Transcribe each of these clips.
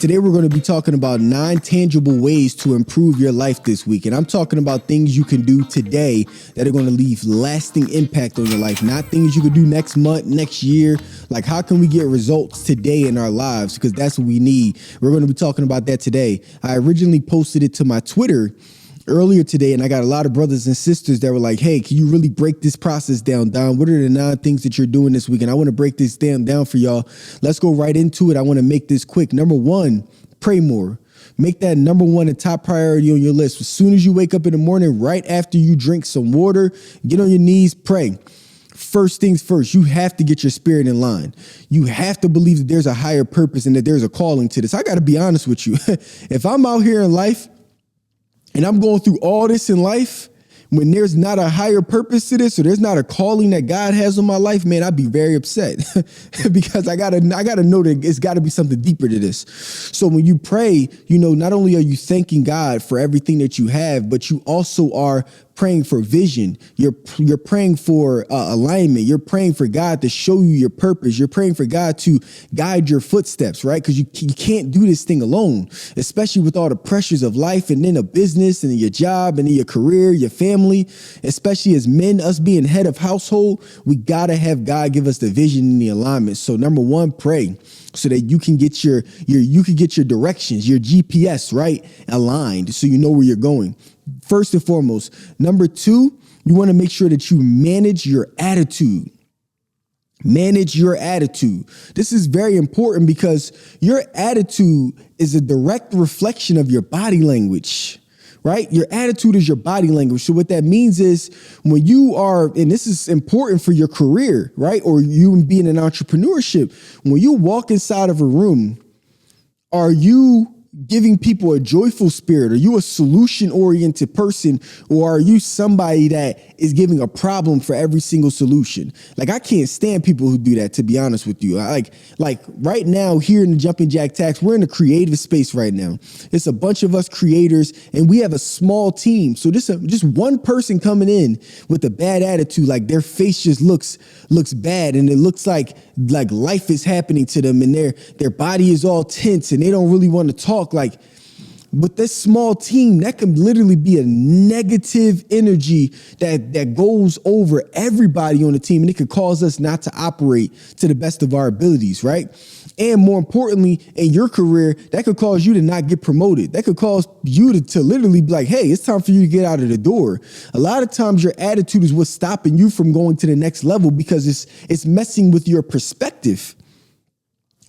Today, we're going to be talking about 9 tangible ways to improve your life this week. And I'm talking about things you can do today that are going to leave lasting impact on your life, not things you could do next month, next year. Like, how can we get results today in our lives? Because that's what we need. We're going to be talking about that today. I originally posted it to my Twitter earlier today, and I got a lot of brothers and sisters that were like, hey, can you really break this process down, Don? What are the 9 things that you're doing this week? And I want to break this down for y'all. Let's go right into it. I want to make this quick. Number 1, pray more. Make that number 1 and top priority on your list. As soon as you wake up in the morning, right after you drink some water, get on your knees, pray. First things first, you have to get your spirit in line. You have to believe that there's a higher purpose and that there's a calling to this. I got to be honest with you. If I'm out here in life and I'm going through all this in life, when there's not a higher purpose to this, or there's not a calling that God has on my life, man, I'd be very upset because I gotta know that it's got to be something deeper to this. So when you pray, not only are you thanking God for everything that you have, but you also are praying for vision. You're praying for alignment. You're praying for God to show you your purpose. You're praying for God to guide your footsteps, right? Because you can't do this thing alone, especially with all the pressures of life and then a business and your job and your career, your family, especially as men, us being head of household, we got to have God give us the vision and the alignment. So number 1, pray so that you can get your directions, your GPS, right, aligned so you know where you're going. First and foremost. Number 2, you want to make sure that you manage your attitude. Manage your attitude. This is very important because your attitude is a direct reflection of your body language. Right? Your attitude is your body language. So what that means is when you are, and this is important for your career, right? Or you being in entrepreneurship, when you walk inside of a room, are you giving people a joyful spirit? Are you a solution-oriented person, or are you somebody that is giving a problem for every single solution? Like, I can't stand people who do that, to be honest with you. Like right now here in the Jumping Jack Tax, we're in a creative space right now. It's a bunch of us creators, and we have a small team. So just one person coming in with a bad attitude, like their face just looks bad, and it looks like life is happening to them, and their body is all tense, and they don't really want to talk. Like, with this small team, that can literally be a negative energy that goes over everybody on the team, and it could cause us not to operate to the best of our abilities, right? And more importantly, in your career, that could cause you to not get promoted. That could cause you to literally be like, hey, it's time for you to get out of the door. A lot of times your attitude is what's stopping you from going to the next level because it's messing with your perspective.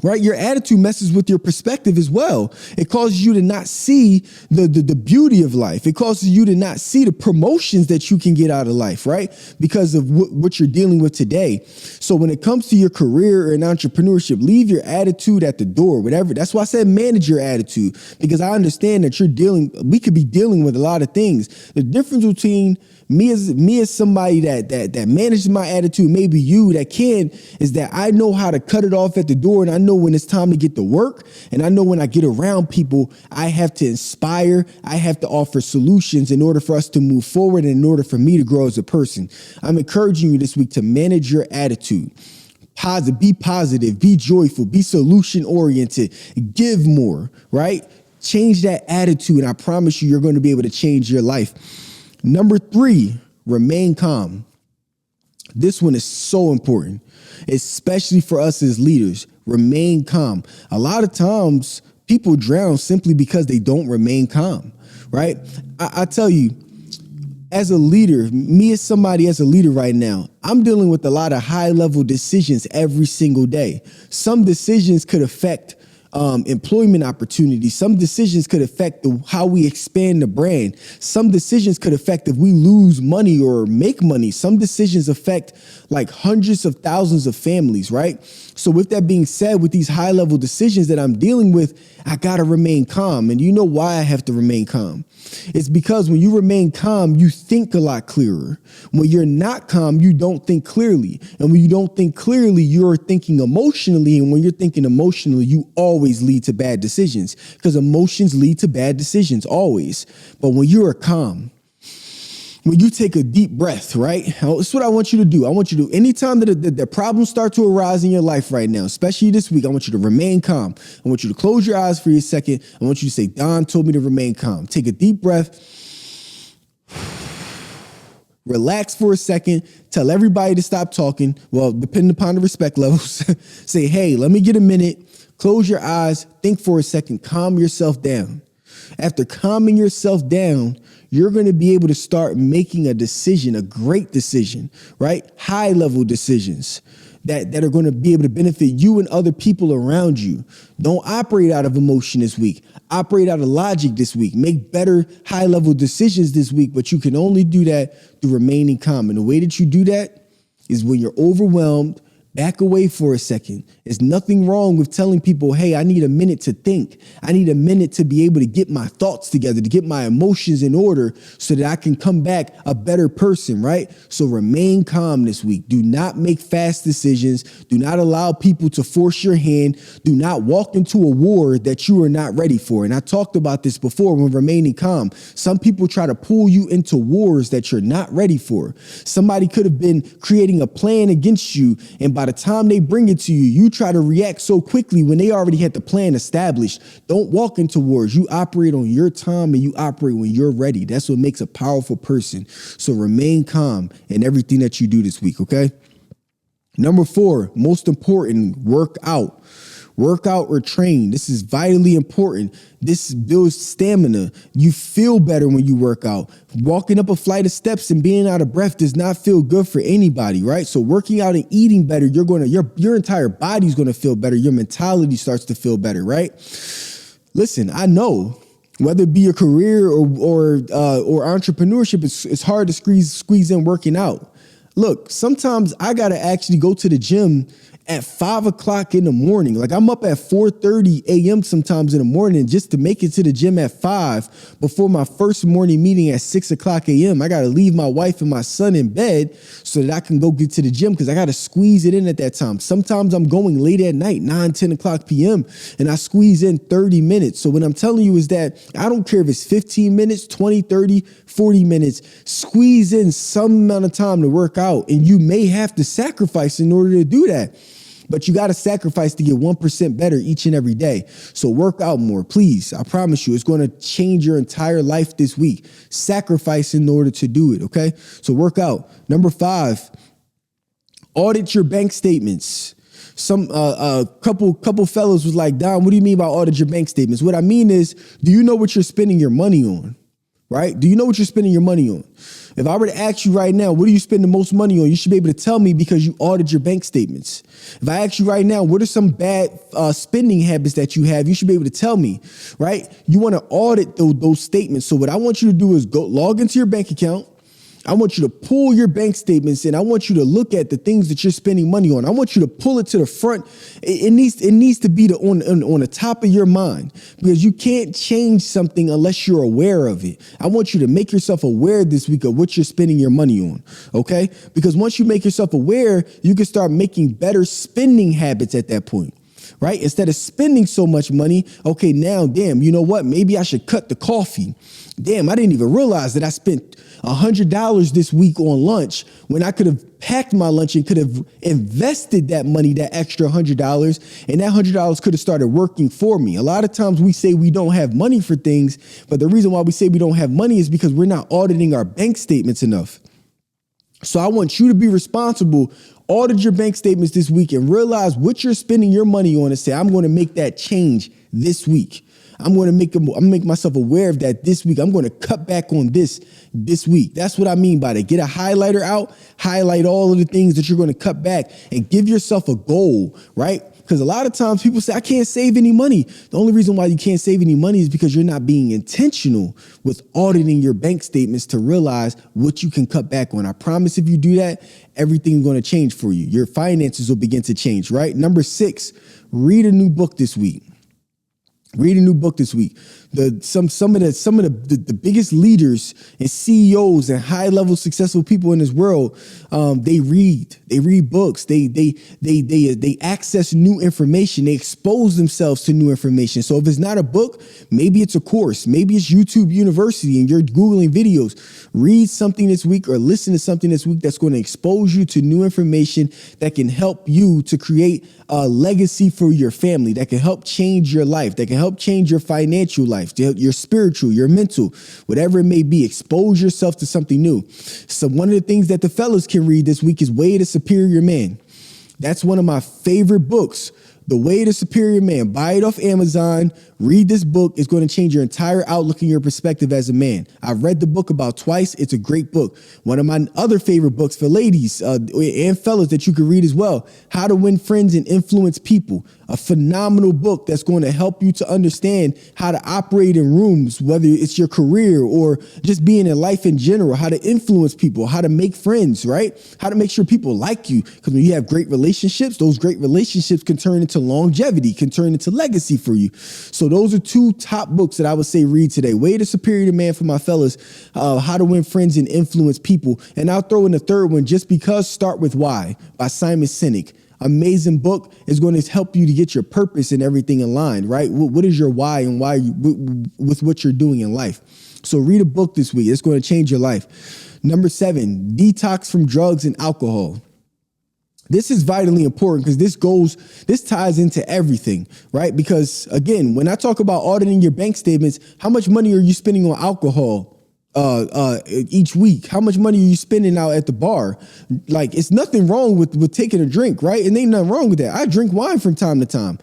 Right? Your attitude messes with your perspective as well. It causes you to not see the beauty of life. It causes you to not see the promotions that you can get out of life, right? Because of what you're dealing with today. So when it comes to your career or in entrepreneurship, leave your attitude at the door, whatever. That's why I said manage your attitude, because I understand that we could be dealing with a lot of things. The difference between me as somebody that manages my attitude, maybe you that can, is that I know how to cut it off at the door, and I know when it's time to get to work, and I know when I get around people, I have to inspire, I have to offer solutions in order for us to move forward and in order for me to grow as a person. I'm encouraging you this week to manage your attitude. Be positive, be joyful, be solution oriented, give more, right? Change that attitude, and I promise you're going to be able to change your life. Number 3, remain calm. This one is so important, especially for us as leaders. Remain calm. A lot of times people drown simply because they don't remain calm, right? I tell you, as a leader, as a leader right now, I'm dealing with a lot of high level decisions every single day. Some decisions could affect employment opportunities. Some decisions could affect how we expand the brand. Some decisions could affect if we lose money or make money. Some decisions affect like hundreds of thousands of families, right? So with that being said, with these high level decisions that I'm dealing with, I got to remain calm. And you know why I have to remain calm? It's because when you remain calm, you think a lot clearer. When you're not calm, you don't think clearly. And when you don't think clearly, you're thinking emotionally. And when you're thinking emotionally, you always lead to bad decisions, because emotions lead to bad decisions always. But when you're calm, when you take a deep breath, right? That's what I want you to do. I want you to, anytime that the problems start to arise in your life right now, especially this week, I want you to remain calm. I want you to close your eyes for a second. I want you to say, Don told me to remain calm. Take a deep breath. Relax for a second. Tell everybody to stop talking. Well, depending upon the respect levels, say, hey, let me get a minute. Close your eyes. Think for a second. Calm yourself down. After calming yourself down, you're going to be able to start making a decision, a great decision, right? High level decisions that are going to be able to benefit you and other people around you. Don't operate out of emotion this week. Operate out of logic this week. Make better high level decisions this week, but you can only do that through remaining calm. And the way that you do that is when you're overwhelmed. Back away for a second. There's nothing wrong with telling people, hey, I need a minute to think. I need a minute to be able to get my thoughts together, to get my emotions in order so that I can come back a better person, right? So remain calm this week. Do not make fast decisions. Do not allow people to force your hand. Do not walk into a war that you are not ready for. And I talked about this before when remaining calm. Some people try to pull you into wars that you're not ready for. Somebody could have been creating a plan against you, and by the time they bring it to you, you try to react so quickly when they already had the plan established. Don't walk into wars. You operate on your time and you operate when you're ready. That's what makes a powerful person. So remain calm in everything that you do this week, okay? Number 4, most important, work out. Work out or train. This is vitally important. This builds stamina. You feel better when you work out. Walking up a flight of steps and being out of breath does not feel good for anybody, right? So working out and eating better, your entire body's going to feel better. Your mentality starts to feel better, right? Listen, I know whether it be a career or entrepreneurship, it's hard to squeeze in working out. Look, sometimes I got to actually go to the gym at 5 o'clock in the morning. Like I'm up at 4:30 a.m. sometimes in the morning just to make it to the gym at 5 before my first morning meeting at 6 o'clock a.m. I got to leave my wife and my son in bed so that I can go get to the gym because I got to squeeze it in at that time. Sometimes I'm going late at night, 9, 10 o'clock p.m. and I squeeze in 30 minutes. So what I'm telling you is that I don't care if it's 15 minutes, 20, 30, 40 minutes, squeeze in some amount of time to work out. And you may have to sacrifice in order to do that. But you got to sacrifice to get 1% better each and every day. So work out more, please. I promise you, it's going to change your entire life this week. Sacrifice in order to do it, okay? So work out. Number 5, audit your bank statements. Some couple fellows was like, Don, what do you mean by audit your bank statements? What I mean is, do you know what you're spending your money on? Right? Do you know what you're spending your money on? If I were to ask you right now, what do you spend the most money on? You should be able to tell me because you audit your bank statements. If I ask you right now, what are some bad spending habits that you have? You should be able to tell me, right? You want to audit those statements. So what I want you to do is go log into your bank account. I want you to pull your bank statements and I want you to look at the things that you're spending money on. I want you to pull it to the front. It needs to be on the top of your mind because you can't change something unless you're aware of it. I want you to make yourself aware this week of what you're spending your money on. Okay? Because once you make yourself aware, you can start making better spending habits at that point. Right? Instead of spending so much money, okay, now, damn, you know what? Maybe I should cut the coffee. Damn, I didn't even realize that I spent $100 this week on lunch when I could have packed my lunch and could have invested that money, that extra $100, and that $100 could have started working for me. A lot of times we say we don't have money for things, but the reason why we say we don't have money is because we're not auditing our bank statements enough. So I want you to be responsible. Audit your bank statements this week and realize what you're spending your money on and say, I'm going to make that change this week. I'm going to make myself aware of that this week. I'm going to cut back on this week. That's what I mean by that. Get a highlighter out, highlight all of the things that you're going to cut back and give yourself a goal, right? Because a lot of times people say, I can't save any money. The only reason why you can't save any money is because you're not being intentional with auditing your bank statements to realize what you can cut back on. I promise if you do that, everything's going to change for you. Your finances will begin to change, right? Number 6, read a new book this week. Read a new book this week. Some of the biggest leaders and CEOs and high level successful people in this world, they read books. They access new information. They expose themselves to new information. So if it's not a book, maybe it's a course. Maybe it's YouTube University and you're Googling videos. Read something this week or listen to something this week that's going to expose you to new information that can help you to create a legacy for your family, that can help change your life, that can help change your financial life, your spiritual, your mental, whatever it may be. Expose yourself to something new. So one of the things that the fellas can read this week is Way to Superior Man. That's one of my favorite books. The Way to Superior Man. Buy it off Amazon. Read this book. It's going to change your entire outlook and your perspective as a man. I've read the book about twice. It's a great book. One of my other favorite books for ladies and fellas that you can read as well. How to Win Friends and Influence People. A phenomenal book that's going to help you to understand how to operate in rooms, whether it's your career or just being in life in general, how to influence people, how to make friends, right? How to make sure people like you. Because when you have great relationships, those great relationships can turn into longevity, can turn into legacy for you. So those are two top books that I would say read today. Way to Superior Man for my fellas, How to Win Friends and Influence People. And I'll throw in the third one, Just Because, Start With Why by Simon Sinek. Amazing book. Is going to help you to get your purpose and everything aligned, right? What is your why and why with what you're doing in life? So read a book this week. It's going to change your life. Number 7, detox from drugs and alcohol. This is vitally important because this ties into everything, right? Because again, when I talk about auditing your bank statements, how much money are you spending on alcohol each week? How much money are you spending out at the bar? Like, it's nothing wrong with taking a drink, right? And ain't nothing wrong with that. I drink wine from time to time,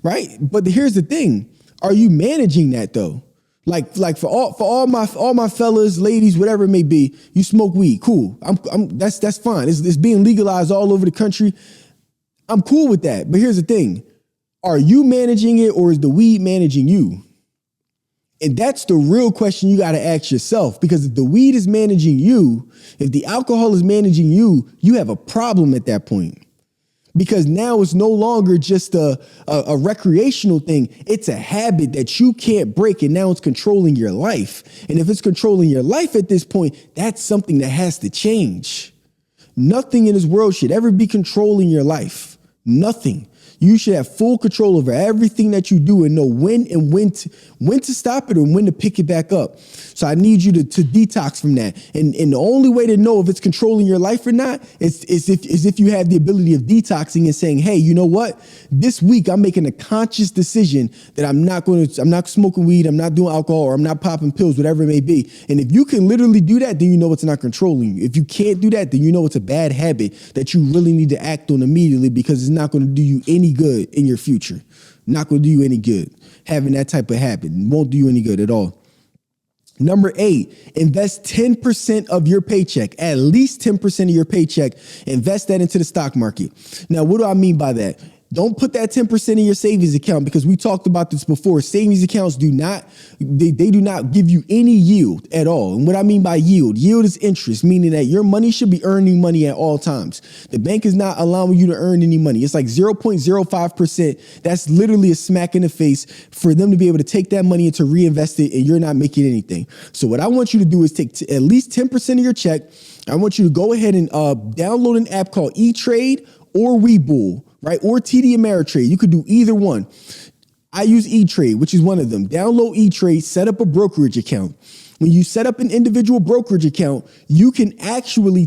right? But here's the thing. Are you managing that though? Like for all my fellas, ladies, whatever it may be, you smoke weed. Cool. That's fine. It's being legalized all over the country. I'm cool with that. But here's the thing. Are you managing it or is the weed managing you? And that's the real question you got to ask yourself, because if the weed is managing you, if the alcohol is managing you, you have a problem at that point. Because now it's no longer just a recreational thing. It's a habit that you can't break, and now it's controlling your life. And if it's controlling your life at this point, that's something that has to change. Nothing in this world should ever be controlling your life. Nothing. You should have full control over everything that you do and know when to stop it and when to pick it back up. So I need you to detox from that. And the only way to know if it's controlling your life or not is if you have the ability of detoxing and saying, hey, you know what? This week I'm making a conscious decision that I'm not smoking weed, I'm not doing alcohol, or I'm not popping pills, whatever it may be. And if you can literally do that, then you know it's not controlling you. If you can't do that, then you know it's a bad habit that you really need to act on immediately, because it's not going to do you any good in your future. Not going to do you any good. Having that type of habit won't do you any good at all. Number 8, invest 10% of your paycheck, at least 10% of your paycheck. Invest that into the stock market. Now, what do I mean by that? Don't put that 10% in your savings account, because we talked about this before. Savings accounts do not give you any yield at all. And what I mean by yield is interest, meaning that your money should be earning money at all times. The bank is not allowing you to earn any money. It's like 0.05%. That's literally a smack in the face for them to be able to take that money and to reinvest it, and you're not making anything. So what I want you to do is take at least 10% of your check. I want you to go ahead and download an app called E-Trade or Webull, right? Or TD Ameritrade. You could do either one. I use E-Trade, which is one of them. Download E-Trade, set up a brokerage account. When you set up an individual brokerage account, you can actually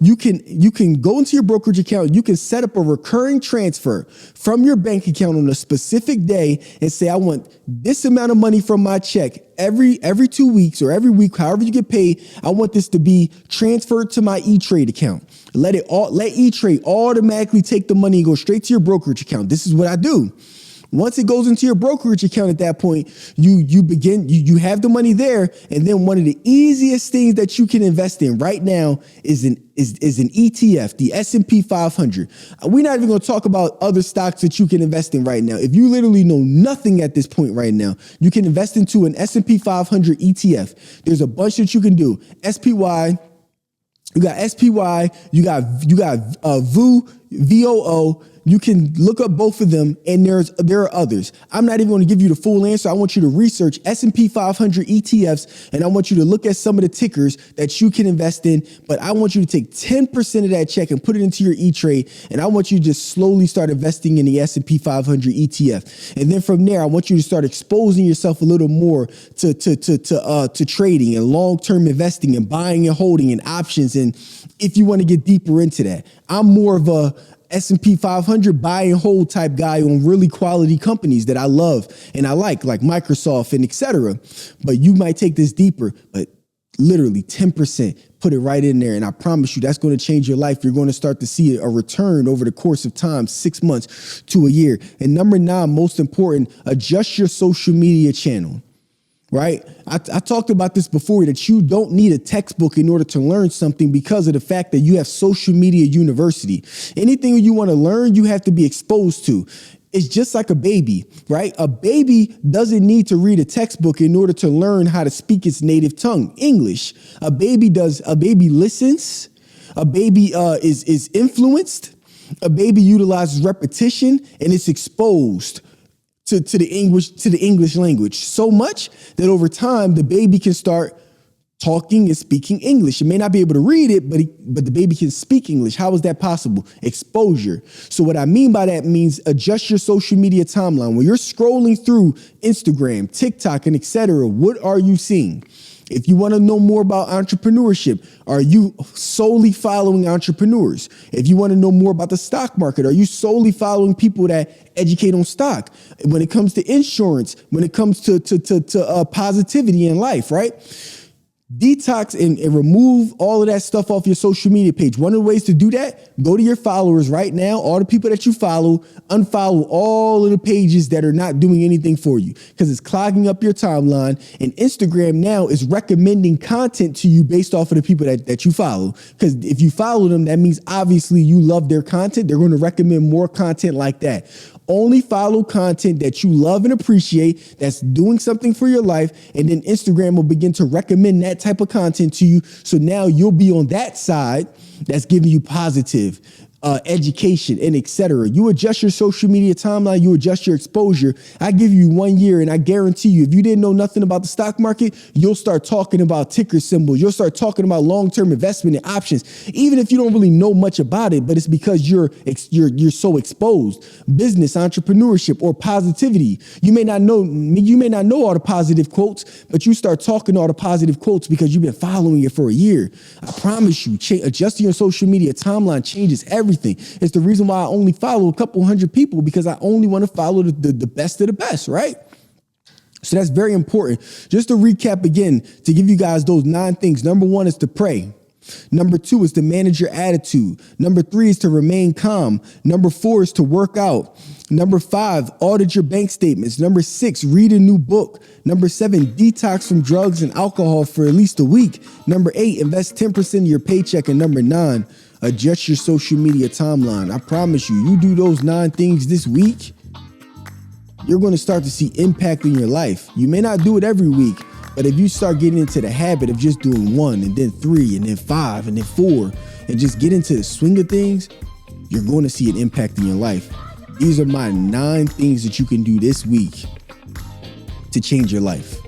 you can go into your brokerage account. You can set up a recurring transfer from your bank account on a specific day and say, I want this amount of money from my check every 2 weeks or every week, however you get paid. I want this to be transferred to my E-Trade account. Let E-Trade automatically take the money and go straight to your brokerage account. This is what I do. Once it goes into your brokerage account, at that point, you have the money there. And then one of the easiest things that you can invest in right now is an ETF, the S&P 500. We're not even going to talk about other stocks that you can invest in right now. If you literally know nothing at this point right now, you can invest into an S&P 500 ETF. There's a bunch that you can do. SPY. You got SPY, you got VOO, you can look up both of them, and there are others. I'm not even going to give you the full answer. I want you to research S&P 500 ETFs, and I want you to look at some of the tickers that you can invest in. But I want you to take 10% of that check and put it into your E-Trade, and I want you to just slowly start investing in the S&P 500 ETF. And then from there, I want you to start exposing yourself a little more to trading and long-term investing and buying and holding and options. And if you want to get deeper into that, I'm more of a S&P 500 buy and hold type guy on really quality companies that I love and I like Microsoft and etc. But you might take this deeper, but literally 10%, put it right in there. And I promise you that's going to change your life. You're going to start to see a return over the course of time, 6 months to a year. And number 9, most important, adjust your social media channel. Right? I talked about this before, that you don't need a textbook in order to learn something because of the fact that you have social media university. Anything you want to learn, you have to be exposed to. It's just like a baby, right? A baby doesn't need to read a textbook in order to learn how to speak its native tongue, English. A baby listens. A baby is influenced. A baby utilizes repetition, and it's exposed to the English language so much that over time the baby can start talking and speaking English. It may not be able to read it, but the baby can speak English. How is that possible? Exposure. So what I mean by that means adjust your social media timeline. When you're scrolling through Instagram, TikTok, and etc., what are you seeing? If you want to know more about entrepreneurship, are you solely following entrepreneurs? If you want to know more about the stock market, are you solely following people that educate on stock? When it comes to insurance, when it comes to positivity in life, right? Detox and remove all of that stuff off your social media page. One of the ways to do that, go to your followers right now, all the people that you follow, unfollow all of the pages that are not doing anything for you because it's clogging up your timeline. And Instagram now is recommending content to you based off of the people that you follow. Because if you follow them, that means obviously you love their content. They're going to recommend more content like that. Only follow content that you love and appreciate, that's doing something for your life, and then Instagram will begin to recommend that type of content to you. So now you'll be on that side that's giving you positive education and etc. You adjust your social media timeline, you adjust your exposure. I give you 1 year and I guarantee you, if you didn't know nothing about the stock market, you'll start talking about ticker symbols. You'll start talking about long-term investment and options, even if you don't really know much about it, but it's because you're so exposed. Business, entrepreneurship, or positivity. You may not know all the positive quotes, but you start talking all the positive quotes because you've been following it for a year. I promise you, adjusting your social media timeline changes everything. It's the reason why I only follow a couple hundred people, because I only want to follow the best of the best, right? So that's very important. Just to recap again, to give you guys those 9 things. Number 1 is to pray. Number 2 is to manage your attitude. Number 3 is to remain calm. Number 4 is to work out. Number 5, audit your bank statements. Number 6, read a new book. Number 7, detox from drugs and alcohol for at least a week. Number 8, invest 10% of your paycheck. And number 9, adjust your social media timeline. I promise you, you do those 9 things this week, you're going to start to see impact in your life. You may not do it every week, but if you start getting into the habit of just doing 1 and then 3 and then 5 and then 4 and just get into the swing of things, you're going to see an impact in your life. These are my 9 things that you can do this week to change your life.